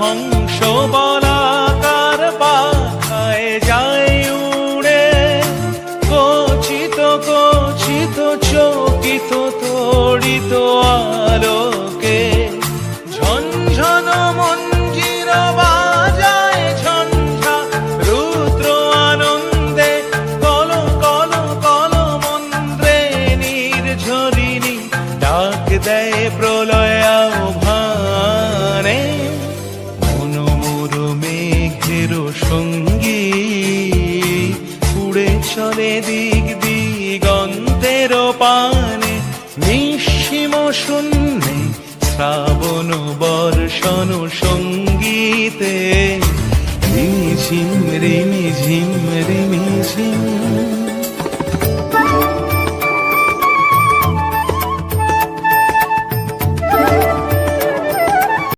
হংস বলাকার পাখায় যায় উড়ে, কচিত কচিত চকিত তড়িত আলোকে ঝনঝন মঞ্জির বাজায় ঝঞ্ঝা রুদ্র আনন্দে, কল কল কল মন্ত্রে নির্ঝরিণী ডাক দেয় প্রলয় আহ্বানে। মনোমোর মেঘের সঙ্গী উড়ে চলে দিক দিগন্তের পানে, নিঃসীম শূন্যে শ্রাবণ বর্ষণ সঙ্গীতে রিমিঝিম রিমিঝিম রিমিঝিম।